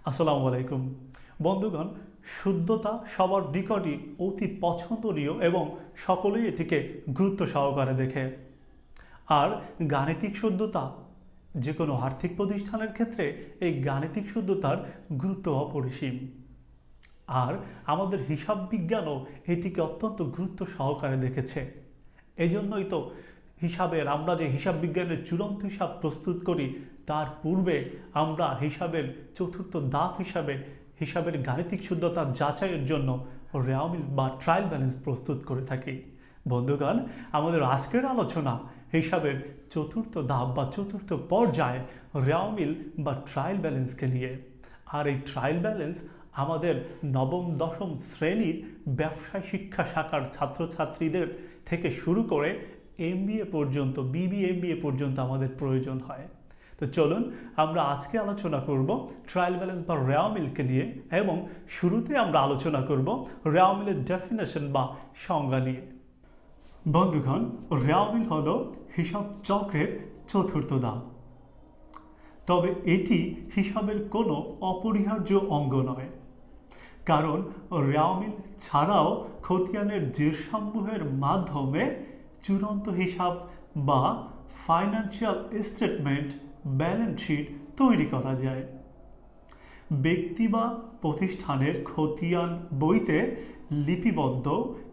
আসসালামু আলাইকুম বন্ধুগণ। শুদ্ধতা সবার নিকটই অতি পছন্দনীয় এবং সকলেই এটিকে গুরুত্ব সহকারে দেখে। আর গাণিতিক শুদ্ধতা যে কোনো আর্থিক প্রতিষ্ঠানের ক্ষেত্রে এই গাণিতিক শুদ্ধতার গুরুত্ব অপরিসীম। আর আমাদের হিসাব বিজ্ঞানও এটিকে অত্যন্ত গুরুত্ব সহকারে দেখেছে। এজন্যই তো আমরা যে হিসাব বিজ্ঞানের চূড়ান্ত হিসাব প্রস্তুত করি তার পূর্বে আমরা হিসাবের চতুর্থ ধাপ হিসাবে হিসাবের গাণিতিক শুদ্ধতা যাচাইয়ের জন্য রেওমিল বা ট্রায়াল ব্যালেন্স প্রস্তুত করে থাকি। বন্ধুগণ, আমাদের আজকের আলোচনা হিসাবের চতুর্থ ধাপ বা চতুর্থ পর্যায়ে রেওমিল বা ট্রায়াল ব্যালেন্সকে নিয়ে। আর এই ট্রায়াল ব্যালেন্স আমাদের নবম দশম শ্রেণীর ব্যবসায় শিক্ষা শাখার ছাত্রছাত্রীদের থেকে শুরু করে এমবিএ পর্যন্ত বিবিএমবিএ পর্যন্ত আমাদের প্রয়োজন হয়। তো চলুন আমরা আজকে আলোচনা করব ট্রায়াল ব্যালেন্স বা রেওমিলকে নিয়ে, এবং শুরুতে আমরা আলোচনা করব রেওমিলের ডেফিনেশন বা সংজ্ঞা নিয়ে। বন্ধুগণ, রেওমিল হল হিসাব চক্রের চতুর্থ ধাপ। তবে এটি হিসাবের কোনো অপরিহার্য অঙ্গ নয়, কারণ রেওমিল ছাড়াও খতিয়ানের জেরসমূহের মাধ্যমে চূড়ান্ত হিসাব বা ফাইন্যান্সিয়াল স্টেটমেন্ট ব্যালেন্স শিট তৈরি করা যায়। ব্যক্তি বা প্রতিষ্ঠানের খতিয়ান বইতে লিপিবদ্ধ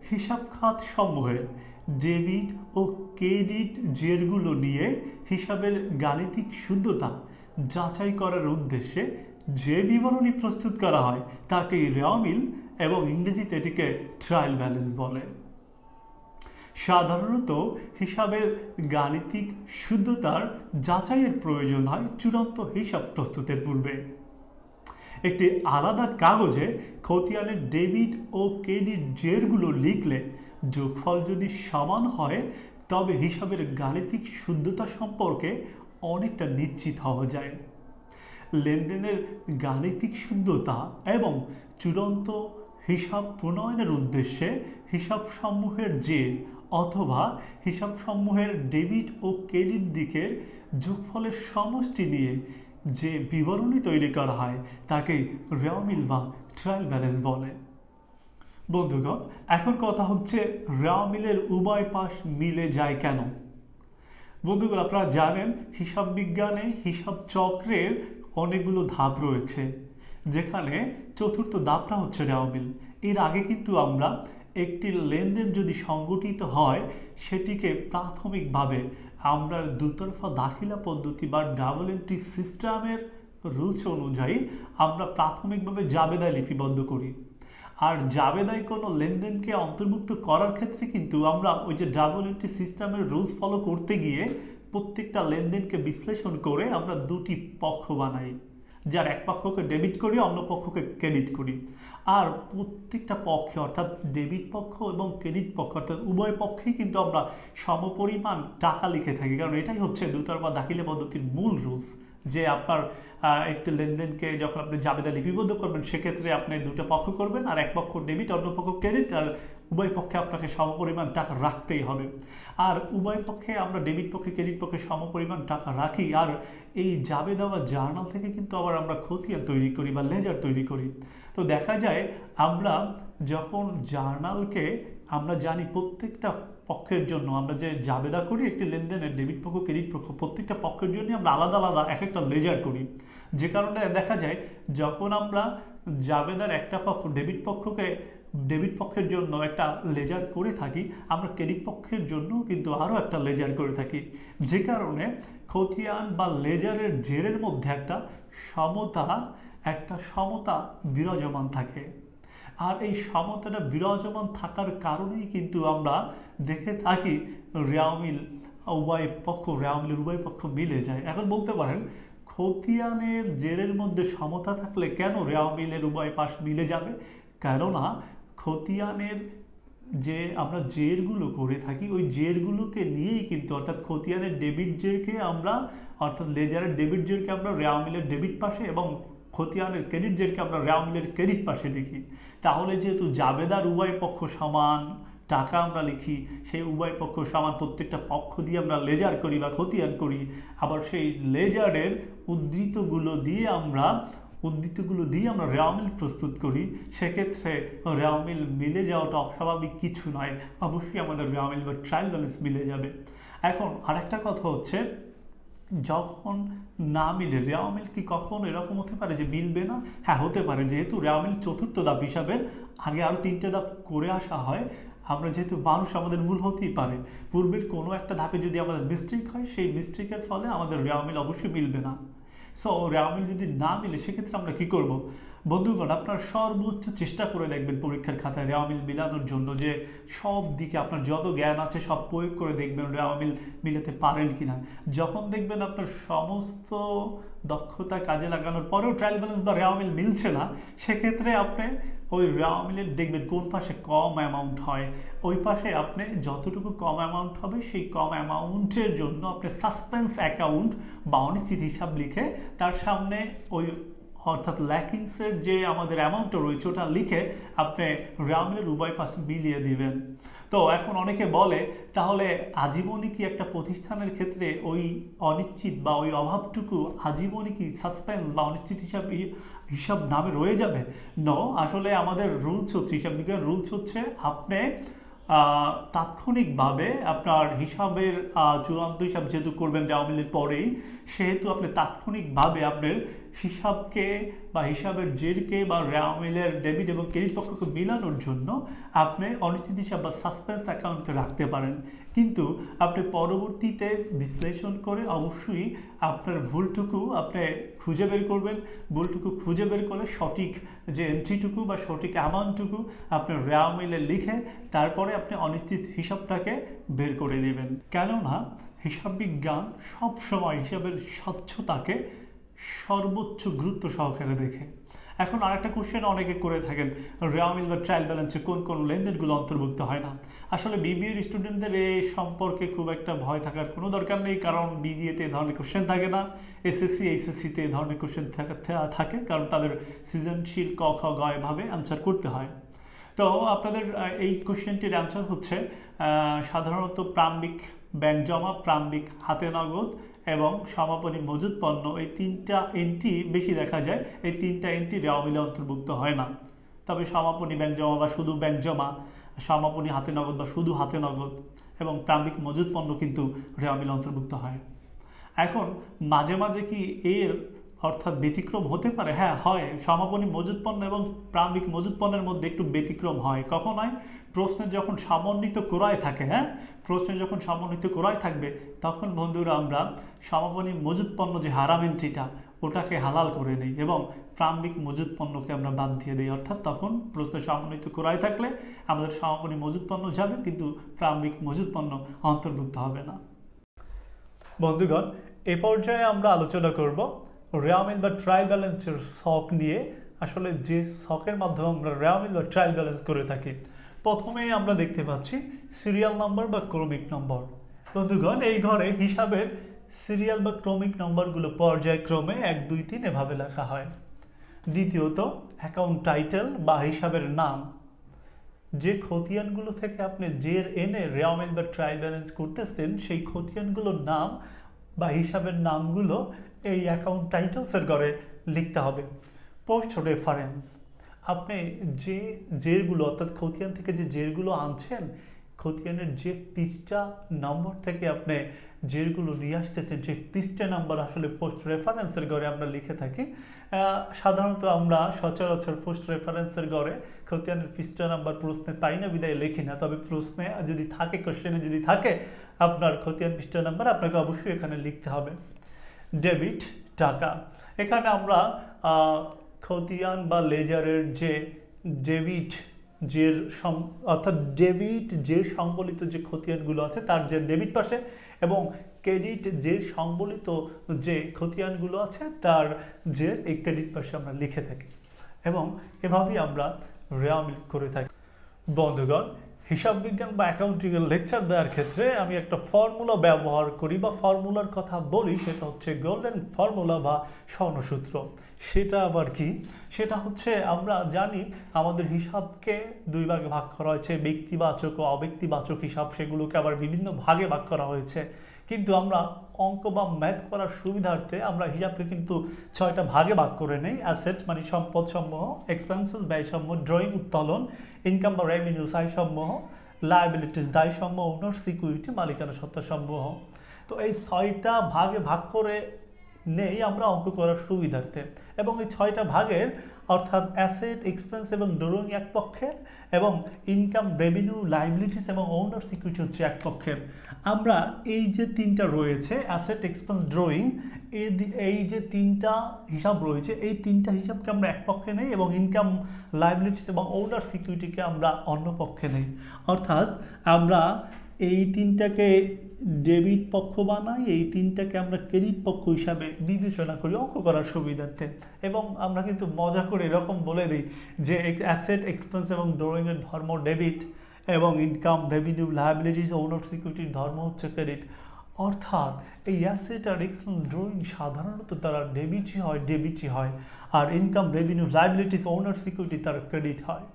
হিসাব খাত সমূহের ডেবিট ও ক্রেডিট জেরগুলো নিয়ে হিসাবের গাণিতিক শুদ্ধতা যাচাই করার উদ্দেশ্যে যে বিবরণী প্রস্তুত করা হয় তাকে রেওমিল এবং ইংরেজিতে এটিকে ট্রায়াল ব্যালেন্স বলে। সাধারণত হিসাবের গাণিতিক শুদ্ধতার যাচাইয়ের প্রয়োজন হয় চূড়ান্ত হিসাব প্রস্তুতের পূর্বে। একটি আলাদা কাগজে খতিয়ানের ডেবিট ও ক্রেডিট জেরগুলো লিখলে যোগফল যদি সমান হয় তবে হিসাবের গাণিতিক শুদ্ধতা সম্পর্কে অনেকটা নিশ্চিত হওয়া যায়। লেনদেনের গাণিতিক শুদ্ধতা এবং চূড়ান্ত হিসাব প্রণয়নের উদ্দেশ্যে হিসাবসমূহের জের অথবা হিসাবসমূহের ডেবিট ও ক্রেডিট দিকের যোগফলের সমষ্টি নিয়ে যে বিবরণী তৈরি করা হয় তাকে রেওমিল বা ট্রায়াল ব্যালেন্স বলে। বন্ধুগণ, এখন কথা হচ্ছে রেওমিলের উভয় পাশ মিলে যায় কেন। বন্ধুগণ, আপনারা জানেন হিসাব বিজ্ঞানে হিসাব চক্রের অনেকগুলো ধাপ রয়েছে, যেখানে চতুর্থ ধাপটা হচ্ছে রেওমিল। এর আগে কিন্তু আমরা একটি লেনদেন যদি সংগঠিত হয় সেটিকে প্রাথমিকভাবে আমরা দুতরফা দাখিলা পদ্ধতি বা ডাবল এন্ট্রি সিস্টেমের রুলস অনুযায়ী আমরা প্রাথমিকভাবে জাবেদায় লিপিবদ্ধ করি। আর জাবেদায় কোনো লেনদেনকে অন্তর্ভুক্ত করার ক্ষেত্রে কিন্তু আমরা ওই যে ডাবল এন্ট্রি সিস্টেমের রুলস ফলো করতে গিয়ে প্রত্যেকটা লেনদেনকে বিশ্লেষণ করে আমরা দুটি পক্ষ বানাই, যার এক পক্ষকে ডেবিট করি অন্য পক্ষকে ক্রেডিট করি। আর প্রত্যেকটা পক্ষে অর্থাৎ ডেবিট পক্ষ এবং ক্রেডিট পক্ষ অর্থাৎ উভয় পক্ষেই কিন্তু আমরা সমপরিমাণ টাকা লিখে থাকি, কারণ এটাই হচ্ছে দুতরফা দাখিলা পদ্ধতির মূল রুলস। যে আপনার একটি লেনদেনকে যখন আপনি জাবেদা লিপিবদ্ধ করবেন সেক্ষেত্রে আপনি দুটো পক্ষ করবেন, আর এক পক্ষ ডেবিট অন্য পক্ষ ক্রেডিট, আর উভয় পক্ষে আপনাকে সমপরিমাণ টাকা রাখতেই হবে। আর উভয় পক্ষে আমরা ডেবিট পক্ষে ক্রেডিট পক্ষে সমপরিমাণ টাকা রাখি। আর এই জাবেদা বা জার্নাল থেকে কিন্তু আবার আমরা খতিয়ান তৈরি করি বা লেজার তৈরি করি। তো দেখা যায় আমরা যখন জার্নালকে আমরা জানি প্রত্যেকটা পক্ষের জন্য আমরা যে জাবেদা করি একটি লেনদেনের ডেবিট পক্ষ ক্রেডিট পক্ষ প্রত্যেকটা পক্ষের জন্য আমরা আলাদা আলাদা এক একটা লেজার করি। যে কারণে দেখা যায় যখন আমরা জাবেদার একটা পক্ষ ডেবিট পক্ষের জন্য একটা লেজার করে থাকি, আমরা ক্রেডিট পক্ষের জন্য কিন্তু আরও একটা লেজার করে থাকি। যে কারণে খতিয়ান বা লেজারের জেরের মধ্যে একটা সমতা বিরাজমান থাকে। আর এই সমতাটা বিরাজমান থাকার কারণেই কিন্তু আমরা দেখে থাকি রেওমিলের উভয় পক্ষ মিলে যায়। এখন বলতে পারেন খতিয়ানের জেরের মধ্যে সমতা থাকলে কেন রেওমিলের উভয় পাশ মিলে যাবে? কেননা খতিয়ানের যে আমরা জেরগুলো করে থাকি ওই জেরগুলোকে নিয়েই কিন্তু অর্থাৎ খতিয়ানের ডেবিট জেরকে আমরা অর্থাৎ লেজারের ডেবিট জেরকে আমরা রেওমিলের ডেবিট পাশে এবং খতিয়ানের ক্রেডিট জেরকে আমরা রেওমিলের ক্রেডিট পাশে লিখি। তাহলে যেহেতু জাবেদার উভয় পক্ষ সমান টাকা আমরা লিখি, সেই উভয় পক্ষ সমান প্রত্যেকটা পক্ষ দিয়ে আমরা লেজার করি বা খতিয়ান করি। আবার সেই লেজারের উদ্ধৃতগুলো দিয়ে আমরা উদ্ধৃতিগুলো দিয়ে আমরা রেওয়া মিল প্রস্তুত করি, সেক্ষেত্রে রেওয়া মিল মিলে যাওয়াটা অস্বাভাবিক কিছু নয়, অবশ্যই আমাদের রেওয়া মিল বা ট্রায়াল ব্যালেন্স মিলে যাবে। এখন আরেকটা কথা হচ্ছে, যখন না মিলে রেওয়া মিল কি কখনো এরকম হতে পারে যে মিলবে না? হ্যাঁ, হতে পারে। যেহেতু রেওয়া মিল চতুর্থ ধাপ হিসাবে আগে আরও 3টে ধাপ করে আসা হয়, আমরা যেহেতু মানুষ, আমাদের ভুল হতেই পারে। পূর্বের কোনো একটা ধাপে যদি আমাদের মিস্টেক হয়, সেই মিস্টেকের ফলে আমাদের রেওয়া মিল অবশ্যই মিলবে না। সো রেওয়া মিল যদি না মিলে সেক্ষেত্রে আমরা কি করব? বন্ধুগণ, আপনার সর্বোচ্চ চেষ্টা করে দেখবেন পরীক্ষার খাতায় রেওয়া মিল মিলানোর জন্য, যে সব দিকে আপনার যত জ্ঞান আছে সব প্রয়োগ করে দেখবেন রেওয়া মিল মিলাতে পারেন কিনা। যখন দেখবেন আপনার সমস্ত দক্ষতা কাজে লাগানোর পরেও ট্রায়াল ব্যালেন্স বা রেওয়া মিল মিলছে না, সেক্ষেত্রে আপনি ওই রেওয়া মিলের দেখবেন কোন পাশে কম অ্যামাউন্ট হয়, ওই পাশে আপনি যতটুকু কম অ্যামাউন্ট হবে সেই কম অ্যামাউন্টের জন্য আপনি সাসপেন্স অ্যাকাউন্ট বা অনিশ্চিত হিসাব লিখে তার সামনে ওই অর্থাৎ ল্যাকিংসের যে আমাদের অ্যামাউন্টটা রয়েছে ওটা লিখে আপনি রেওয়া মিলের উভয় পাশে মিলিয়ে দিবেন। তো এখন অনেকে বলে, তাহলে আজীবনই কি একটা প্রতিষ্ঠানের ক্ষেত্রে ওই অনিশ্চিত বা ওই অভাবটুকু আজীবনই কি সাসপেন্স বা অনিশ্চিত হিসাব নামে রয়ে যাবে? নো, আসলে আমাদের রুলস হচ্ছে, হিসাব বিজ্ঞান রুলস হচ্ছে, আপনি তাৎক্ষণিকভাবে আপনার হিসাবের চূড়ান্ত হিসাব যেহেতু করবেন রেওয়া মিলের পরেই, সেহেতু আপনি তাৎক্ষণিকভাবে আপনার হিসাবকে বা হিসাবের জেরকে বা রেওয়া মিলের ডেবিট এবং ক্রেডিট পক্ষকে মিলানোর জন্য আপনি অনিশ্চিত হিসাব বা সাসপেন্স অ্যাকাউন্টকে রাখতে পারেন। কিন্তু আপনি পরবর্তীতে বিশ্লেষণ করে অবশ্যই আপনার ভুলটুকু আপনি খুঁজে বের করবেন। ভুলটুকু খুঁজে বের করলে সঠিক যে এন্ট্রিটুকু বা সঠিক অ্যামাউন্টটুকু আপনি রেওয়া মিলে লিখে তারপরে আপনি অনিশ্চিত হিসাবটাকে বের করে দেবেন। কেননা হিসাব বিজ্ঞান সবসময় হিসাবের স্বচ্ছতাকে সর্বোচ্চ গুরুত্ব সহকারে দেখে। এখন আরেকটা কোশ্চেন অনেকে করে থাকেন, রেওয়া মিল বা ট্রায়াল ব্যালেন্সে কোন কোন লেনদেনগুলো অন্তর্ভুক্ত হয় না। আসলে বিবিএর স্টুডেন্টদের এই সম্পর্কে খুব একটা ভয় থাকার কোনো দরকার নেই, কারণ বিবিএতে এই ধরনের কোশ্চেন থাকে না। এসএসসি এইচএসসিতে এই ধরনের কোশ্চেন থাকে, কারণ তাদের সৃজনশীল ক খ গ এভাবে অ্যান্সার করতে হয়। তো আপনাদের এই কোশ্চেনটির অ্যান্সার হচ্ছে সাধারণত প্রারম্ভিক ব্যাংক জমা, প্রারম্ভিক হাতে নগদ এবং সমাপনী মজুদ পণ্য, এই 3টা এন্ট্রি বেশি দেখা যায়। এই 3টা এন্ট্রি রেওয়া মিলে অন্তর্ভুক্ত হয় না। তবে সমাপনী ব্যাংক জমা বা শুধু ব্যাংক জমা, সমাপনী হাতে নগদ বা শুধু হাতে নগদ এবং প্রারম্ভিক মজুদ পণ্য কিন্তু রেওয়া মিলে অন্তর্ভুক্ত হয়। এখন মাঝে মাঝে কি এর অর্থাৎ ব্যতিক্রম হতে পারে? হ্যাঁ, হয়। সমাপনী মজুদ পণ্য এবং প্রারম্ভিক মজুদ পণ্যের মধ্যে একটু ব্যতিক্রম হয়। কখন হয়? প্রশ্নে যখন সমন্বিত ক্রয় থাকে, হ্যাঁ, প্রশ্নে যখন সমন্বিত ক্রয় থাকবে তখন বন্ধুরা আমরা সমাপনী মজুদ পণ্য যে হারাম এন্ট্রিটা ওটাকে হালাল করে নিই এবং প্রারম্ভিক মজুদ পণ্যকে আমরা বাদ দিয়ে দিই। অর্থাৎ তখন প্রশ্নে সমন্বিত ক্রয় থাকলে আমাদের সমাপনী মজুদ পণ্য যাবে, কিন্তু প্রারম্ভিক মজুদ পণ্য অন্তর্ভুক্ত হবে না। বন্ধুগণ, এ পর্যায়ে আমরা আলোচনা করব রেওয়া মিল বা ট্রায়াল ব্যালেন্সের ছক নিয়ে। আসলে যে ছকের মাধ্যমে আমরা রেওয়া মিল বা ট্রায়াল ব্যালেন্স করে থাকি, প্রথমেই আমরা দেখতে পাচ্ছি সিরিয়াল নাম্বার বা ক্রমিক নম্বর। বন্ধুগণ, এই ঘরে হিসাবের সিরিয়াল বা ক্রমিক নম্বরগুলো পর্যায়ক্রমে 1, 2, 3 এভাবে লেখা হয়। দ্বিতীয়ত অ্যাকাউন্ট টাইটেল বা হিসাবের নাম। যে খতিয়ানগুলো থেকে আপনি জের এনে রেওয়া মিল বা ট্রায়াল ব্যালেন্স করতেছেন সেই খতিয়ানগুলোর নাম বা হিসাবের নামগুলো এই অ্যাকাউন্ট টাইটেলসের ঘরে লিখতে হবে। পোস্ট রেফারেন্স, আপনি যে জেরগুলো অর্থাৎ খতিয়ান থেকে যে জেরগুলো আনছেন, খতিয়ানের যে পৃষ্ঠা নম্বর থেকে আপনি জেরগুলো নিয়ে আসতেছেন সেই পৃষ্ঠা নাম্বার আসলে পোস্ট রেফারেন্সের ঘরে আমরা লিখে থাকি। সাধারণত আমরা সচরাচর পোস্ট রেফারেন্সের ঘরে খতিয়ানের পৃষ্ঠা নাম্বার প্রশ্নে পাই না, বিদায় লিখি না। তবে প্রশ্নে যদি থাকে, কোশ্চেনে যদি থাকে আপনার খতিয়ান পৃষ্ঠা নাম্বার, আপনাকে অবশ্যই এখানে লিখতে হবে। ডেবিট, টাকা, এখানে আমরা খতিয়ান বা লেজারের যে ডেবিট জের অর্থাৎ ডেবিট জের সংবলিত যে খতিয়ানগুলো আছে তার যে ডেবিট পাশে এবং ক্রেডিট জের সংবলিত যে খতিয়ানগুলো আছে তার যে এই ক্রেডিট পাশে আমরা লিখে থাকি এবং এভাবেই আমরা রেওয়া মিল করে থাকি। বন্ধুগণ, হিসাব বিজ্ঞান বা অ্যাকাউন্টিংয়ের লেকচার দেওয়ার ক্ষেত্রে আমি একটা ফর্মুলা ব্যবহার করি বা ফর্মুলার কথা বলি, সেটা হচ্ছে গোল্ডেন ফর্মুলা বা স্বর্ণসূত্র। সেটা আবার কি? সেটা হচ্ছে আমরা জানি আমাদের হিসাবকে দুই ভাগে ভাগ করা হয়েছে, ব্যক্তিবাচক ও অব্যক্তিবাচক হিসাব, সেগুলোকে আবার বিভিন্ন ভাগে ভাগ করা হয়েছে। কিন্তু আমরা অঙ্ক বা ম্যাথ করার সুবিধার্থে আমরা হিসাবকে কিন্তু 6টা ভাগে ভাগ করে নেই। অ্যাসেট মানে সম্পদ সমূহ, এক্সপেন্সেস ব্যয় সমূহ, ড্রয়িং উত্তোলন, ইনকাম বা রেভিনিউ আয় সমূহ, লায়াবিলিটিস দায় সমূহ, ওনার্স ইকুইটি মালিকানা সত্তা সমূহ। তো এই 6টা ভাগে ভাগ করে নেই আমরা অঙ্ক করার সুবিধার্থে, এবং এই 6টা ভাগের অর্থাৎ অ্যাসেট, এক্সপেন্স এবং ড্রয়িং এক পক্ষের, এবং ইনকাম, রেভিনিউ, লাইবিলিটিস এবং ওনার্স ইকুইটি হচ্ছে এক পক্ষের। আমরা এই যে তিনটা রয়েছে অ্যাসেট, এক্সপেন্স, ড্রয়িং, এই যে তিনটা হিসাব রয়েছে, এই তিনটা হিসাবকে আমরা এক পক্ষে নেই এবং ইনকাম, লাইবিলিটিস এবং ওনার্স ইকুইটিকে আমরা অন্য পক্ষে নেই। অর্থাৎ আমরা এই তিনটাকে ডেবিট পক্ষ বানাই, এই তিনটাকে আমরা ক্রেডিট পক্ষ হিসাবে বিবেচনা করি অঙ্ক করার সুবিধার্থে। এবং আমরা কিন্তু মজা করে এরকম বলে দিই যে অ্যাসেট, এক্সপেন্স এবং ড্রয়িংয়ের ধর্ম ডেবিট, এবং ইনকাম, রেভিনিউ, লায়াবিলিটিস, ওনার সিকিউরিটির ধর্ম হচ্ছে ক্রেডিট। অর্থাৎ এই অ্যাসেট আর এক্সপেন্স, ড্রয়িং সাধারণত তারা ডেবিটই হয়, আর income, revenue, liabilities, owner security তারা ক্রেডিট হয়।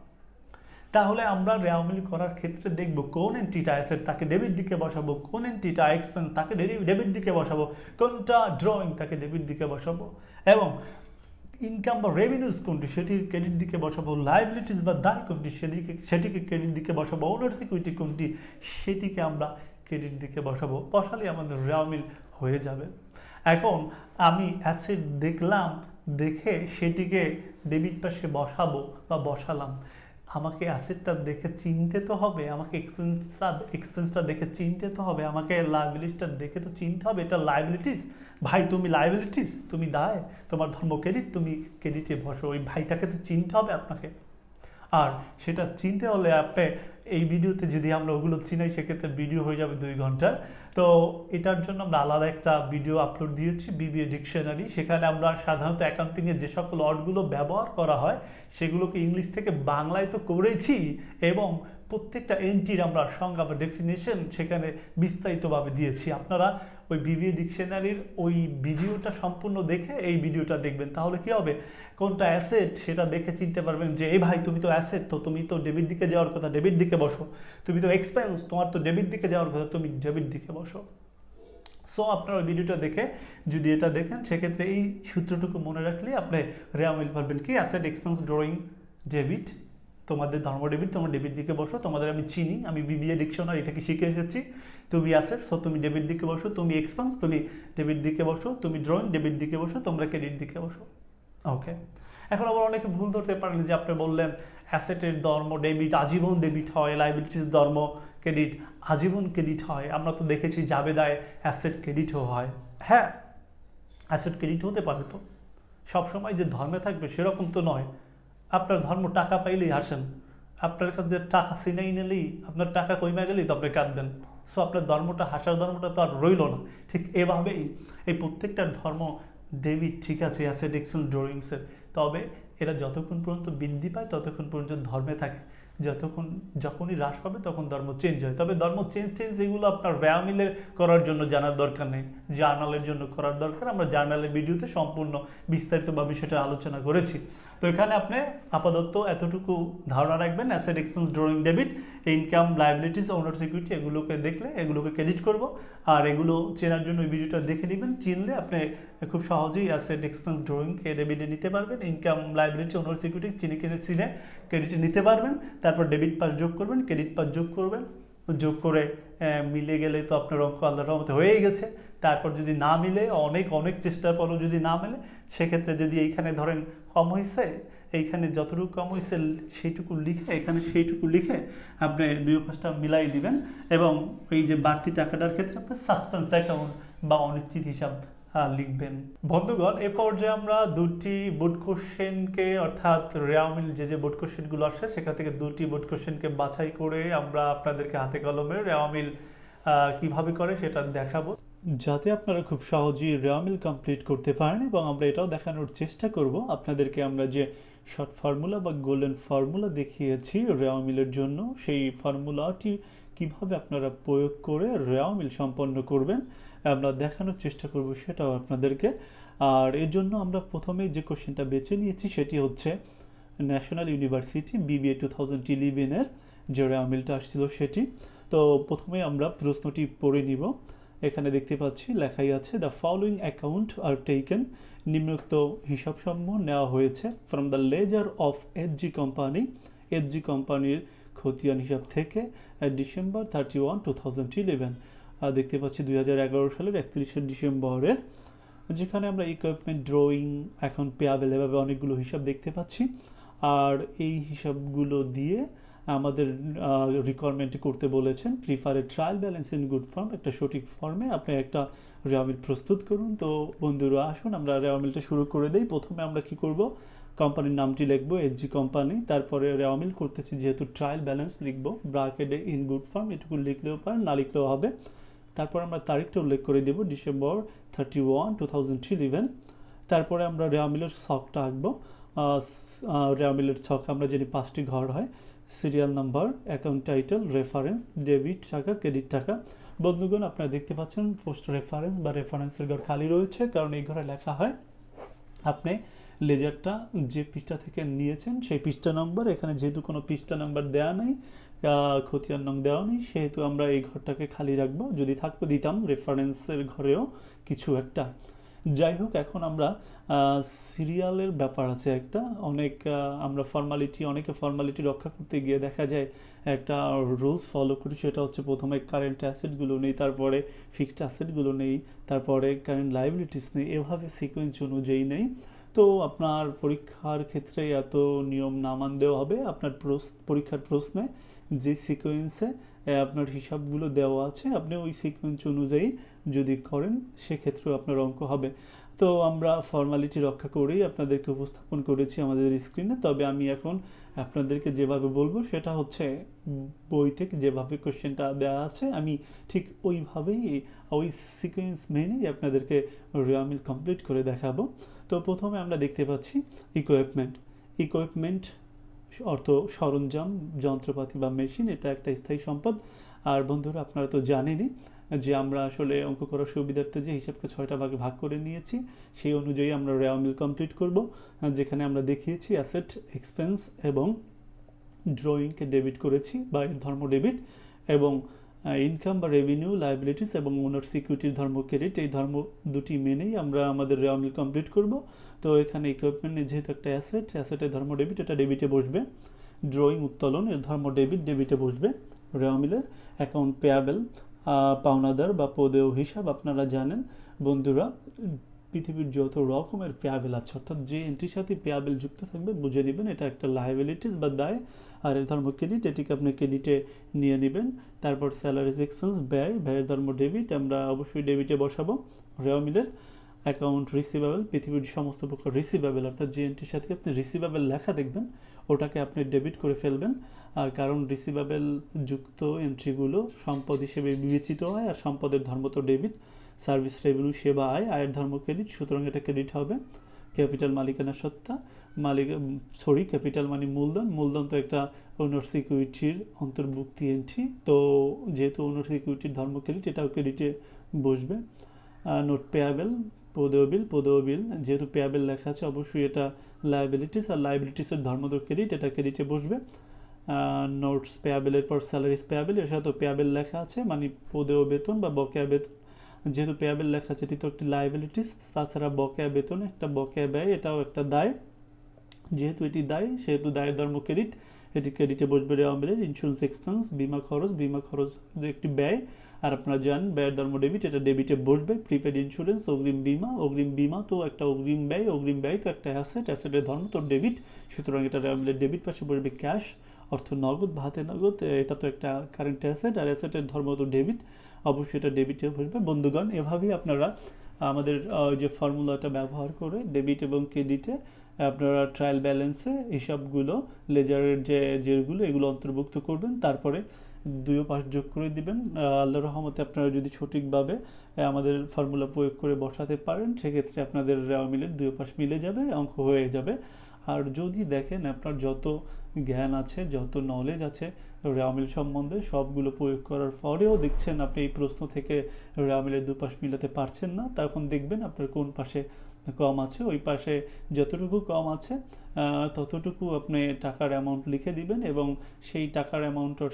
তাহলে আমরা রেওয়ামিল করার ক্ষেত্রে দেখব কোন এন্ট্রিটা অ্যাসেট তাকে ডেবিট দিকে বসাবো, কোন এন্ট্রিটা এক্সপেন্স তাকে ডেবিট দিকে বসাবো, কোনটা ড্রয়িং তাকে ডেবিট দিকে বসাবো, এবং ইনকাম বা রেভিনিউস কোনটি সেটিকে ক্রেডিট দিকে বসাবো, লাইবিলিটিস বা দায় কোনটি সেটিকে ক্রেডিট দিকে বসাবো, ওনার সিকিউরিটি কোনটি সেটিকে আমরা ক্রেডিট দিকে বসালে আমাদের রেওয়ামিল হয়ে যাবে। এখন আমি অ্যাসেট দেখলাম, দেখে সেটিকে ডেবিট পাশে বসাবো বা বসালাম, আমাকে অ্যাসেটটা দেখে চিনতে তো হবে, আমাকে এক্সপেন্সটা দেখে চিনতে তো হবে, আমাকে লাইবিলিটিসটা দেখে তো চিনতে হবে এটা লাইবিলিটিস, ভাই তুমি লাইবিলিটিস, তুমি দায়, তোমার ধর্ম ক্রেডিট, তুমি ক্রেডিটে বসো, ওই ভাইটাকে তো চিনতে হবে আপনাকে। আর সেটা চিনতে হলে আপনি এই ভিডিওতে যদি আমরা ওগুলো চিনাই সেক্ষেত্রে ভিডিও হয়ে যাবে 2 ঘন্টার। তো এটার জন্য আমরা আলাদা একটা ভিডিও আপলোড দিয়েছি, বিবিএ ডিকশনারি। সেখানে আমরা সাধারণত অ্যাকাউন্টিংয়ে যে সকল ওয়ার্ডগুলো ব্যবহার করা হয় সেগুলোকে ইংলিশ থেকে বাংলায় তো করেছি, এবং প্রত্যেকটা এন্ট্রির আমরা সংজ্ঞা বা ডেফিনেশন সেখানে বিস্তারিতভাবে দিয়েছি। আপনারা ওই বিবিএ ডিকশনারির ওই ভিডিওটা সম্পূর্ণ দেখে এই ভিডিওটা দেখবেন, তাহলে কি হবে, কোনটা অ্যাসেট সেটা দেখে চিনতে পারবেন যে এই ভাই তুমি তো অ্যাসেট, তো তুমি তো ডেবিট দিকে যাওয়ার কথা, ডেবিট দিকে বসো, তুমি তো এক্সপেন্স, তোমার তো ডেবিট দিকে যাওয়ার কথা, তুমি ডেবিট দিকে বসো। সো আপনারা ওই ভিডিওটা দেখে যদি এটা দেখেন সেক্ষেত্রে এই সূত্রটুকু মনে রাখলে আপনি রেওয়ামিল পারবেন কি অ্যাসেট, এক্সপেন্স, ড্রয়িং, ডেবিট, তোমাদের ধর্ম ডেবিট, তোমার ডেবিট দিকে বসো, তোমাদের আমি চিনি, আমি বিবিএ ডিকশনারি থেকে শিখে এসেছি, তুমি অ্যাসেট সো তুমি ডেবিট দিকে বসো, তুমি এক্সপেন্স তুমি ডেবিট দিকে বসো, তুমি ড্রয়িং ডেবিট দিকে বসো, তোমরা ক্রেডিট দিকে বসো। ওকে, এখন আবার অনেকে ভুল ধরতে পারেন যে আপনি বললেন অ্যাসেটের ধর্ম ডেবিট, আজীবন ডেবিট হয়, লাইবিলিটিস ধর্ম ক্রেডিট, আজীবন ক্রেডিট হয়। আমরা তো দেখেছি জাবেদায় অ্যাসেট ক্রেডিটও হয়। হ্যাঁ, অ্যাসেট ক্রেডিট হতে পারে, তো সবসময় যে ধর্মে থাকবে সেরকম তো নয়। আপনার ধর্ম টাকা পাইলেই হাসেন, আপনার কাছে টাকা সিনাই নিলেই, আপনার টাকা কইমা গেলেই তো আপনি কাঁদবেন। সো আপনার ধর্মটা, হাসার ধর্মটা তো আর রইল না। ঠিক এভাবেই এই প্রত্যেকটার ধর্ম ডেবিট, ঠিক আছে, অ্যাসেট, এক্সপেন্স, ড্রয়িংসের, তবে এরা যতক্ষণ পর্যন্ত বৃদ্ধি পায় ততক্ষণ পর্যন্ত ধর্মে থাকে, যখনই হ্রাস পাবে তখন ধর্ম চেঞ্জ হয়। তবে ধর্ম চেঞ্জ এগুলো আপনার রেওয়ামিলে করার জন্য জানার দরকার নেই, জার্নালের জন্য করার দরকার। আমরা জার্নালের ভিডিওতে সম্পূর্ণ বিস্তারিতভাবে সেটা আলোচনা করেছি। তো এখানে আপনি আপাতত এতটুকু ধারণা রাখবেন, asset, expense, drawing, debit, income, liabilities, ওনার সিকিউরিটি, এগুলোকে দেখলে এগুলোকে ক্রেডিট করব। আর এগুলো চেনার জন্য ওই ভিডিওটা দেখে নেবেন, চিনলে আপনি খুব সহজেই অ্যাসেট, এক্সপেন্স, ড্রয়িংকে ডেবিটে নিতে পারবেন, ইনকাম, লাইবিলিটি, ওনার সিকিউরিটি চিনে ক্রেডিটে নিতে পারবেন। তারপর ডেবিট পাস যোগ করবেন, ক্রেডিট পাস যোগ করবেন, যোগ করে মিলে গেলে তো আপনার অঙ্ক আল্লাহর রহমতে হয়েই গেছে। তারপর যদি না মিলে, অনেক চেষ্টার পরও যদি না মেলে, সেক্ষেত্রে যদি এইখানে ধরেন কম হয়েছে, এইখানে যতটুকু কম হয়েছে সেইটুকু লিখে, এখানে সেইটুকু লিখে আপনি 2 পাশটা মিলাই দিবেন, এবং এই যে বাড়তি টাকাটার ক্ষেত্রে আপনি সাসপেন্স অ্যাকাউন্ট বা অনিশ্চিত হিসাব লিখবেন। বন্ধুগণ, এ পর্যায়ে আমরা 2টি বোর্ড কোশ্চেনকে, অর্থাৎ রেওয়ামিল যে বোর্ড কোশ্চেনগুলো আসে সেখান থেকে 2টি বোর্ড কোশ্চেনকে বাছাই করে আমরা আপনাদেরকে হাতে কলমে রেওয়ামিল কিভাবে করে সেটা দেখাবো, যাতে আপনারা খুব সহজেই রেওয়ামিল কমপ্লিট করতে পারেন। এবং আমরা এটাও দেখানোর চেষ্টা করব আপনাদেরকে, আমরা যে শর্ট ফর্মুলা বা গোল্ডেন ফর্মুলা দেখিয়েছি রেওয়ামিলের জন্য, সেই ফর্মুলাটি কিভাবে আপনারা প্রয়োগ করে রেওয়ামিল সম্পন্ন করবেন আমরা দেখানোর চেষ্টা করব, সেটাও আপনাদেরকে। আর এর জন্য আমরা প্রথমে যে কোশ্চেনটা বেছে নিয়েছি সেটি হচ্ছে ন্যাশনাল ইউনিভার্সিটি বিবিএ 2011-এর যে রেওয়ামিলটা আসছিল সেটি। তো প্রথমে আমরা প্রশ্নটি পড়ে নিব। এখানে দেখতে পাচ্ছি লেখাই আছে, the following account are taken, নিম্নোক্ত হিসাবসমূহ নেওয়া হয়েছে from the ledger of SG company, এসজি কোম্পানির খতিয়ান হিসাব থেকে ডিসেম্বর 31, 2011। দেখতে পাচ্ছি 2011 সালের 31শে ডিসেম্বরের, যেখানে আমরা ইকুইপমেন্ট, ড্রয়িং, এখন পেয়াবেল, এভাবে অনেকগুলো হিসাব দেখতে পাচ্ছি। আর এই হিসাবগুলো দিয়ে আমাদের রিকোয়ারমেন্ট করতে বলেছেন prefer A trial balance in good form, একটা সঠিক ফর্মে আপনি একটা রেওয়ামিল প্রস্তুত করুন। তো বন্ধুরা আসুন আমরা রেওয়ামিলটা শুরু করে দিই। প্রথমে আমরা কি করব, কোম্পানির নামটি লিখবো এসজি কোম্পানি, তারপরে রেওয়ামিল করতেছি যেহেতু ট্রায়াল ব্যালেন্স লিখবো ব্র্যাকেটে ইন গুড ফর্ম, এটুকু লিখলেও পারেন, না লিখলেও হবে। তারপর আমরা তারিখটা উল্লেখ করে দেব ডিসেম্বর 31, 2011। তারপরে আমরা রেওয়ামিলের ছকটা আঁকবো। রেওয়ামিলের ছক আমরা জানি 5টি ঘর হয়, serial number, account title, reference, debit টাকা, ক্রেডিট টাকা। বন্ধুগণ আপনারা দেখতে পাচ্ছেন পোস্ট রেফারেন্স বা রেফারেন্সের ঘর খালি রয়েছে, কারণ এই ঘরে লেখা হয় আপনি লেজারটা যে পৃষ্ঠা থেকে নিয়েছেন সেই পৃষ্ঠা নম্বর। এখানে যেহেতু কোনো পৃষ্ঠা নাম্বার দেওয়া নেই, খতিয়ান নং দেওয়া নেই, সেহেতু আমরা এই ঘরটাকে খালি রাখবো। যদি থাকতো দিতাম রেফারেন্সের ঘরেও কিছু একটা। যাই হোক, এখন আমরা সিরিয়ালের ব্যাপার আছে একটা, আমরা অনেকে ফর্মালিটি রক্ষা করতে গিয়ে দেখা যায় একটা রুলস ফলো করি, সেটা হচ্ছে প্রথমে কারেন্ট অ্যাসেটগুলো নেই, তারপরে ফিক্সড অ্যাসেটগুলো নেই, তারপরে কারেন্ট লাইবিলিটিস নেই, এভাবে সিকোয়েন্স অনুযায়ী নেই। তো আপনার পরীক্ষার ক্ষেত্রে এত নিয়ম না মানলেও হবে। আপনার পরীক্ষার প্রশ্নে যে সিকোয়েন্সে আপনার হিসাবগুলো দেওয়া আছে, আপনি ওই সিকোয়েন্স অনুযায়ী যদি করেন সেক্ষেত্রেও আপনার অঙ্ক হবে। তো আমরা ফর্মালিটি রক্ষা করেই আপনাদেরকে উপস্থাপন করেছি আমাদের স্ক্রিনে। তবে আমি এখন আপনাদেরকে যেভাবে বলবো সেটা হচ্ছে বই থেকে যেভাবে কোশ্চেনটা দেওয়া আছে আমি ঠিক ওইভাবেই ওই সিকোয়েন্স মেনেই আপনাদেরকে রেওয়ামিল কমপ্লিট করে দেখাবো। তো প্রথমে আমরা দেখতে পাচ্ছি ইকুইপমেন্ট অর্থ সরঞ্জাম, যন্ত্রপাতি বা মেশিন, এটা একটা স্থায়ী সম্পদ। আর বন্ধুরা আপনারা তো জানেনই যে আমরা আসলে অঙ্ক করার সুবিধার্থে যে হিসাবকে 6টা ভাগে ভাগ করে নিয়েছি, সেই অনুযায়ী আমরা রেওয়ামিল কমপ্লিট করব, যেখানে আমরা দেখিয়েছি অ্যাসেট, এক্সপেন্স এবং ড্রয়িংকে ডেবিট করেছি বা এর ধর্ম ডেবিট, এবং ইনকাম বা রেভিনিউ, লাইবিলিটিস এবং ওনার সিকিউরিটির ধর্ম ক্রেডিট, এই ধর্ম দুটি মেনেই আমরা আমাদের রেওয়ামিল কমপ্লিট করব। তো এখানে ইকুইপমেন্ট যেহেতু একটা অ্যাসেটের ধর্ম ডেবিট, এটা ডেবিটে বসবে। ড্রয়িং, উত্তোলন, এর ধর্ম ডেবিট, ডেবিটে বসবে রেওয়ামিলের। অ্যাকাউন্ট পেয়াবেল, পাওনাদার বা পদেয় হিসাব, আপনারা জানেন বন্ধুরা পৃথিবীর যত রকমের পেয়াবেল আছে, অর্থাৎ যে এন্ট্রির সাথে পেয়াবেল যুক্ত থাকবে বুঝে নেবেন এটা একটা লায়াবিলিটিস বা দায়। আর এর ধর্ম ক্রেডিট, এটিকে আপনি ক্রেডিটে নিয়ে নেবেন। তারপর স্যালারিজ, এক্সপেন্স, ব্যয়ের ধর্ম ডেবিট, আমরা অবশ্যই ডেবিটে বসাবো রেওয়ামিলের। অ্যাকাউন্ট রিসিভেবল, পৃথিবীর সমস্ত প্রকার রিসিভেবল, অর্থাৎ যে এন্ট্রির সাথে আপনি রিসিভেবল লেখা দেখবেন ওটাকে আপনি ডেবিট করে ফেলবেন। আর কারণ রিসিভেবল যুক্ত এন্ট্রিগুলো সম্পদ হিসেবে বিবেচিত হয়, আর সম্পদের ধর্ম তো ডেবিট। সার্ভিস রেভিনিউ, সেবা আয়, আয়ের ধর্ম ক্রেডিট, সুতরাং এটা ক্রেডিট হবে। ক্যাপিটাল, মালিকানা সত্তা, ক্যাপিটাল মানে মূলধন তো একটা ওনার সিকিউরিটির অন্তর্ভুক্তি এন্ট্রি, তো যেহেতু ওনার সিকিউরিটির ধর্ম ক্রেডিট, এটাও ক্রেডিটে বসবে। নোট পেয়াবেল, পদেয় বিল, যেহেতু পেয়াবেল লেখা আছে অবশ্যই এটা লায়াবিলিটিস, আর লায়াবিলিটিসের ধর্ম তো ক্রেডিট, এটা ক্রেডিটে বসবে। নোটস পেয়াবেলের পর স্যালারিজ পেয়াবেল, এর সাথে পেয়াবেল লেখা আছে মানে পদেয় বেতন বা বকেয়া বেতন, যেহেতু পেয়াবেল লেখা আছে এটি তো একটি লায়াবিলিটিস। তাছাড়া বকেয়া বেতন একটা বকেয়া ব্যয়, এটাও একটা দায়, যেহেতু এটি দায় সেহেতু দায়ের ধর্ম ক্রেডিট, এটি ক্রেডিটে বসবে রেওয়ামিলের। ইন্স্যুরেন্স এক্সপেন্স, বিমা খরচ একটি ব্যয়, আর আপনারা জানেন ব্যয়ের ধর্ম ডেবিট, এটা ডেবিটে বসবে। প্রিপেড ইন্স্যুরেন্স, অগ্রিম বিমা তো একটা অগ্রিম ব্যয় তো একটা অ্যাসেটের ধর্ম তো ডেবিট, সুতরাং এটা রেওয়ামিলের ডেবিট পাশে বসবে। ক্যাশ অর্থ নগদ বা হাতে নগদ, এটা তো একটা কারেন্ট অ্যাসেট, আর অ্যাসেটের ধর্ম তো ডেবিট, অবশ্যই এটা ডেবিটে বসবে। বন্ধুগণ এভাবেই আপনারা আমাদের যে ফর্মুলাটা ব্যবহার করে ডেবিট এবং ক্রেডিটে আপনারা ট্রায়াল ব্যালেন্সে হিসাবগুলো লেজারের যেগুলো এগুলো অন্তর্ভুক্ত করবেন, তারপরে দুইও পাশ যোগ করে দিবেন। আল্লাহর রহমতে আপনারা যদি সঠিকভাবে আমাদের ফর্মুলা প্রয়োগ করে বসাতে পারেন সেক্ষেত্রে আপনাদের রেওয়ামিলের দুইও পাশ মিলে যাবে, অঙ্ক হয়ে যাবে। আর যদি দেখেন আপনার যত জ্ঞান আছে, যত নলেজ আছে রেওয়ামিল সম্বন্ধে, সবগুলো প্রয়োগ করার পরেও দেখছেন আপনি এই প্রশ্ন থেকে রেওয়ামিলের দুপাশ মিলাতে পারছেন না, তখন দেখবেন আপনার কোন পাশে কম আছে, ওই পাশে যতটুকু কম আছে ততটুকু আপনি টাকার অ্যামাউন্ট লিখে দিবেন, এবং সেই টাকার অ্যামাউন্টের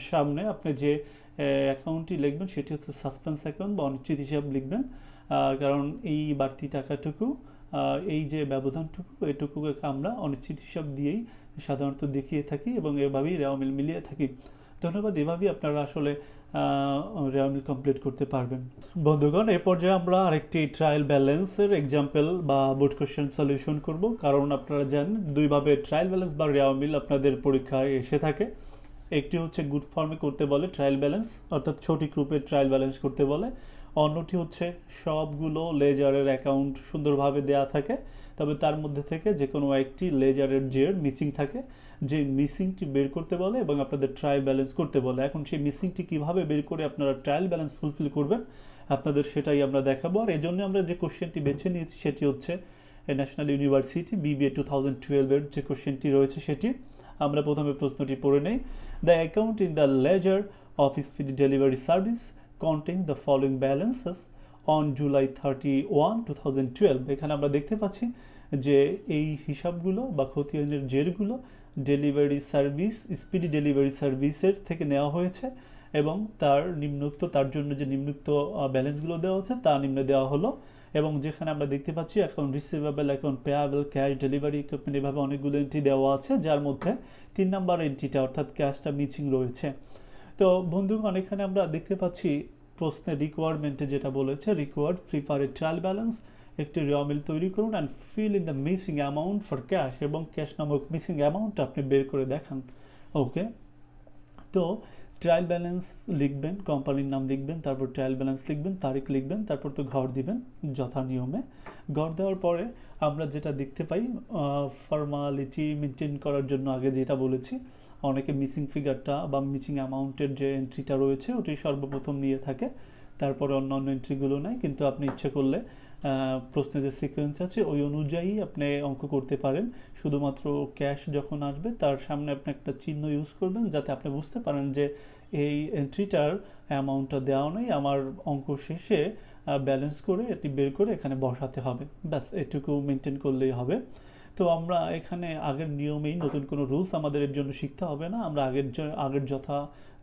সামনে আপনি যে অ্যাকাউন্টটি লিখবেন সেটি হচ্ছে সাসপেন্স অ্যাকাউন্ট বা অনিশ্চিত হিসাব লিখবেন। কারণ এই বাড়তি টাকাটুকু, এই যে ব্যবধানটুকু, এটুকুকে আমরা অনিশ্চিত হিসাব দিয়েই সাধারণত দেখিয়ে থাকি এবং এভাবেই রেওয়া মিল মিলিয়ে থাকি। ধন্যবাদ। এভাবেই আপনারা আসলে রেওয়া মিল কমপ্লিট করতে পারবেন। বন্ধুগণ, এ পর্যায়ে আমরা আরেকটি ট্রায়াল ব্যালেন্সের এক্সাম্পল বা বোর্ড কোশ্চেন সলিউশন করব। কারণ আপনারা জানেন দুইভাবে ট্রায়াল ব্যালেন্স বা রেওয়া মিল আপনাদের পরীক্ষায় এসে থাকে। একটি হচ্ছে গুড ফর্মে করতে বলে ট্রায়াল ব্যালেন্স, অর্থাৎ সঠিক রূপে ট্রায়াল ব্যালেন্স করতে বলে। অন্যটি হচ্ছে সবগুলো লেজারের অ্যাকাউন্ট সুন্দরভাবে দেয়া থাকে, তবে তার মধ্যে থেকে যে কোনো একটি লেজারের জের মিসিং থাকে, যে মিসিংটি বের করতে বলে এবং আপনাদের ট্রায়াল ব্যালেন্স করতে বলে। এখন সেই মিসিংটি কীভাবে বের করে আপনারা ট্রায়াল ব্যালেন্স ফুলফিল করবেন আপনাদের সেটাই আমরা দেখাবো। আর এই জন্য আমরা যে কোশ্চেনটি বেছে নিয়েছি সেটি হচ্ছে ন্যাশনাল ইউনিভার্সিটি BBA 2012-এর যে কোশ্চেনটি রয়েছে সেটি। আমরা প্রথমে প্রশ্নটি পড়ে নেই। The account in the ledger of speed delivery service contains the following balances on July 31, 2012। এখানে আমরা দেখতে পাচ্ছি যে এই হিসাবগুলো বা খতিয়ানের জেরগুলো ডেলিভারি সার্ভিস, স্পিডি ডেলিভারি সার্ভিসের থেকে নেওয়া হয়েছে এবং তার জন্য যে নিম্নোক্ত ব্যালেন্সগুলো দেওয়া হচ্ছে তা নিম্নে দেওয়া হলো। এবং যেখানে আমরা দেখতে পাচ্ছি account receivable, account payable, cash, delivery equipment, এভাবে অনেকগুলো এন্ট্রি দেওয়া আছে, যার মধ্যে 3 নম্বর এন্ট্রিটা অর্থাৎ ক্যাশটা মিসিং রয়েছে। তো বন্ধুগণ, এখানে আমরা দেখতে পাচ্ছি প্রশ্নের রিকোয়ারমেন্টে যেটা বলেছে, required prepare a trial balance, একটি রেওয়া মিল তৈরি করুন and fill in the missing amount for cash, এবং ক্যাশ নামক মিসিং অ্যামাউন্টটা আপনি বের করে দেখান। ওকে, তো ট্রায়াল ব্যালেন্স লিখবেন, কোম্পানির নাম লিখবেন, তারপর ট্রায়াল ব্যালেন্স লিখবেন, তারিখ লিখবেন, তারপর তো ঘর দিবেন যথা নিয়মে। ঘর দেওয়ার পরে আমরা যেটা দেখতে পাই, ফর্মালিটি মেনটেন করার জন্য আগে যেটা বলেছি, অনেকে মিসিং ফিগারটা বা মিসিং অ্যামাউন্টের যে এন্ট্রিটা রয়েছে ওটি সর্বপ্রথম নিয়ে থাকে, তারপরে অন্যান্য এন্ট্রিগুলো নেয়। কিন্তু আপনি ইচ্ছে করলে প্রশ্নের যে সিকোয়েন্স আছে ওই অনুযায়ী আপনি অঙ্ক করতে পারেন। শুধুমাত্র ক্যাশ যখন আসবে তার সামনে আপনি একটা চিহ্ন ইউজ করবেন, যাতে আপনি বুঝতে পারেন যে এই এন্ট্রিটার অ্যামাউন্টটা দেওয়া নেই, আমার অঙ্ক শেষে ব্যালেন্স করে এটি বের করে এখানে বসাতে হবে। ব্যাস এটুকু মেনটেন করলেই হবে। তো আমরা এখানে আগের নিয়মেই, নতুন কোনো রুলস আমাদের এর জন্য শিখতে হবে না। আমরা আগের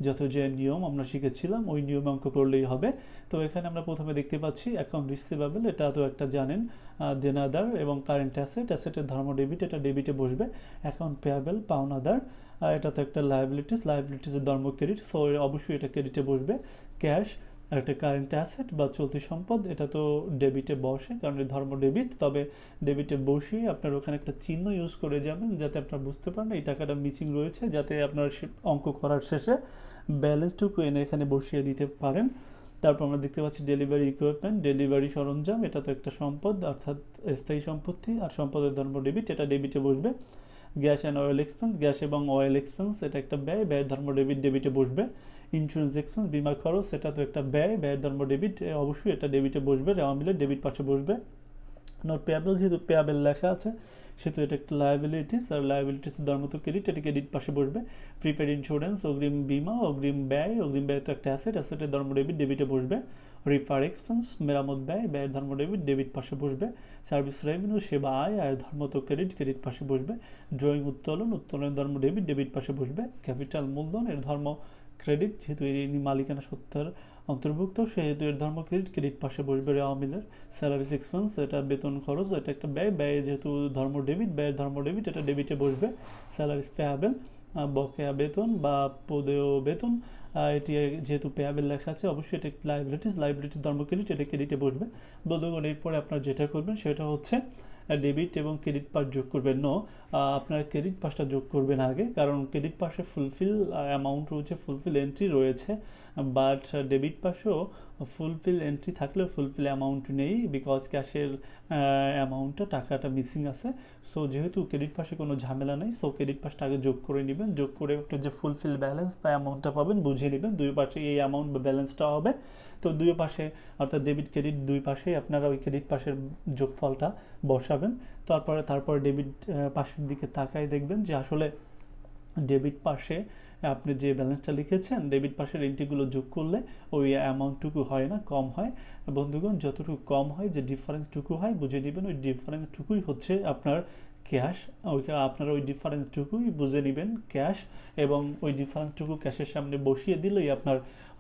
যত যে নিয়ম আমরা শিখেছিলাম ওই নিয়মে অঙ্ক করলেই হবে। তো এখানে আমরা প্রথমে দেখতে পাচ্ছি অ্যাকাউন্ট রিসিভেবল, এটা তো একটা জানেন দেনাদার, এবং কারেন্ট অ্যাসেটের ধর্ম ডেবিট, এটা ডেবিটে বসবে। অ্যাকাউন্ট পেয়াবেল পাওনাদার, এটা তো একটা লায়াবিলিটিসের ধর্ম ক্রেডিট, সো অবশ্যই এটা ক্রেডিটে বসবে। ক্যাশ আর একটা কারেন্ট অ্যাসেট বা চলতি সম্পদ, এটা তো ডেবিটে বসে কারণ এর ধর্ম ডেবিট, তবে ডেবিটে বসিয়ে আপনার ওখানে একটা চিহ্ন ইউজ করে যাবেন যাতে আপনারা বুঝতে পারেন এই টাকাটা মিসিং রয়েছে, যাতে আপনার অঙ্ক করার শেষে ব্যালেন্সটুকু এনে এখানে বসিয়ে দিতে পারেন। তারপর আমরা দেখতে পাচ্ছি ডেলিভারি ইকুইপমেন্ট, ডেলিভারি সরঞ্জাম, এটা তো একটা সম্পদ অর্থাৎ স্থায়ী সম্পত্তি, আর সম্পদের ধর্ম ডেবিট, এটা ডেবিটে বসবে। Gas and oil expense, gas এবং অয়েল এক্সপেন্স, এটা একটা ব্যয়, ব্যয়ের ধর্ম ডেবিট, ডেবিটে বসবে। ইন্স্যুরেন্স এক্সপেন্স, বিমা খরচ, এটা তো একটা ব্যয়, ব্যয়ের ধর্ম ডেবিট, অবশ্যই এটা ডেবিটে বসবে, রেওয়া মিলের ডেবিট পাশে বসবে। নট পেয়াবেল, যেহেতু পেয়াবেল লেখা আছে সেহেতু এটা একটা লায়াবিলিটিস, আর লায়াবিলিটিসের ধর্ম তো ক্রেডিট, এটা ক্রেডিট পাশে বসবে। প্রিপেড ইন্স্যুরেন্স, অগ্রিম বিমা, অগ্রিম ব্যয় তো একটা অ্যাসেটের ধর্ম ডেবিট, ডেবিটে বসবে। রিপার এক্সপেন্স, মেরামত ব্যয়, ব্যয়ের ধর্ম ডেবিট, ডেবিট পাশে বসবে। সার্ভিস রেভিনিউ, সেবা আয়, আয়ের ধর্ম তো ক্রেডিট পাশে বসবে। ড্রয়িং উত্তোলনের ধর্ম ডেবিট, ডেবিট পাশে বসবে। ক্যাপিটাল মূলধন, এর ধর্ম ক্রেডিট, যেহেতু এর মালিকানা সত্ত্বের অন্তর্ভুক্ত সেহেতু এর ধর্ম ক্রেডিট পাশে বসবে রেওয়া মিলের। স্যালারিস এক্সপেন্স, এটা বেতন খরচ, এটা একটা ব্যয় যেহেতু ধর্ম ডেবিট, ব্যয়ের ধর্ম ডেবিট, এটা ডেবিটে বসবে। স্যালারিস পেয়াবেল, বকেয়া বেতন বা পদেয় বেতন, এটি যেহেতু পেয়াবেল লেখা আছে অবশ্যই এটা লাইবিলিটিস ধর্ম ক্রেডিট, এটা ক্রেডিটে বসবে। বন্ধুগণ, এরপরে আপনারা যেটা করবেন সেটা হচ্ছে ডেবিট এবং ক্রেডিট পাস যোগ করবেন। আপনার ক্রেডিট পাসটা যোগ করবেন আগে, কারণ ক্রেডিট পাসে ফুলফিল অ্যামাউন্ট রয়েছে, ফুলফিল এন্ট্রি রয়েছে, বাট ডেবিট পাসেও ফুলফিল এন্ট্রি থাকলেও ফুলফিল অ্যামাউন্ট নেই, বিকজ ক্যাশের অ্যামাউন্টটা টাকাটা মিসিং আছে। সো যেহেতু ক্রেডিট পাসে কোনো ঝামেলা নেই, সো ক্রেডিট পাসটা আগে যোগ করে নেবেন, যোগ করে একটা যে ফুলফিল ব্যালেন্স বা অ্যামাউন্টটা পাবেন বুঝে নেবেন, দুই পাশে এই অ্যামাউন্ট বা ব্যালেন্সটা হবে। তো দুই পাশে অর্থাৎ ডেবিট ক্রেডিট দুই পাশে আপনারা ওই ক্রেডিট পাসের যোগফলটা বসাবেন। তারপরে ডেবিট পাশের দিকে তাকায় দেখবেন যে আসলে ডেবিট পাশে আপনি যে ব্যালেন্সটা লিখেছেন ডেবিট পাশের এন্ট্রিগুলো যোগ করলে ওই অ্যামাউন্টটুকু হয় না, কম হয়। বন্ধুগণ, যতটুকু কম হয়, যে ডিফারেন্সটুকু হয়, বুঝে নেবেন ওই ডিফারেন্সটুকুই হচ্ছে আপনার ক্যাশ। আপনারা ওই ডিফারেন্সটুকুই বুঝে নেবেন ক্যাশ, এবং ওই ডিফারেন্সটুকু ক্যাশের সামনে বসিয়ে দিলেই আপনার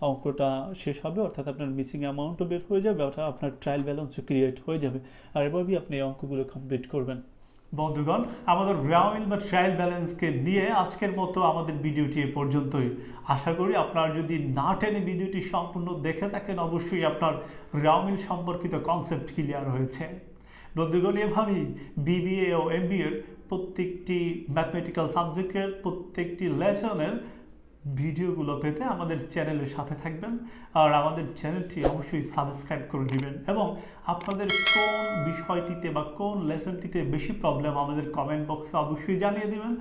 অঙ্কটা শেষ হবে, অর্থাৎ আপনার মিসিং অ্যামাউন্টও বের হয়ে যাবে, অর্থাৎ আপনার ট্রায়াল ব্যালেন্সও ক্রিয়েট হয়ে যাবে। আর এভাবেই আপনি এই অঙ্কগুলো কমপ্লিট করবেন। বন্ধুগণ, আমাদের রেওয়ামিল বা ট্রায়াল ব্যালেন্সকে নিয়ে আজকের মতো আমাদের ভিডিওটি এ পর্যন্তই। আশা করি আপনারা যদি না টেনে ভিডিওটি সম্পূর্ণ দেখে থাকেন, অবশ্যই আপনার রেওয়ামিল সম্পর্কিত কনসেপ্ট ক্লিয়ার হয়েছে। বন্ধুগণ, এভাবেই বিবিএ ও এমবিএর প্রত্যেকটি ম্যাথমেটিক্যাল সাবজেক্টের প্রত্যেকটি লেসনের ভিডিওগুলো পেতে আমাদের চ্যানেলের সাথে থাকবেন, আর আমাদের চ্যানেলটি অবশ্যই সাবস্ক্রাইব করে নেবেন, এবং আপনাদের কোন বিষয়টিতে বা কোন লেসনটিতে বেশি প্রবলেম আমাদের কমেন্ট বক্সে অবশ্যই জানিয়ে দেবেন।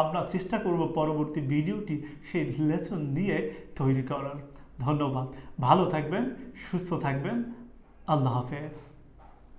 আমরা চেষ্টা করব পরবর্তী ভিডিওটি সেই লেসন দিয়ে তৈরি করার। ধন্যবাদ, ভালো থাকবেন, সুস্থ থাকবেন, আল্লাহ হাফেজ।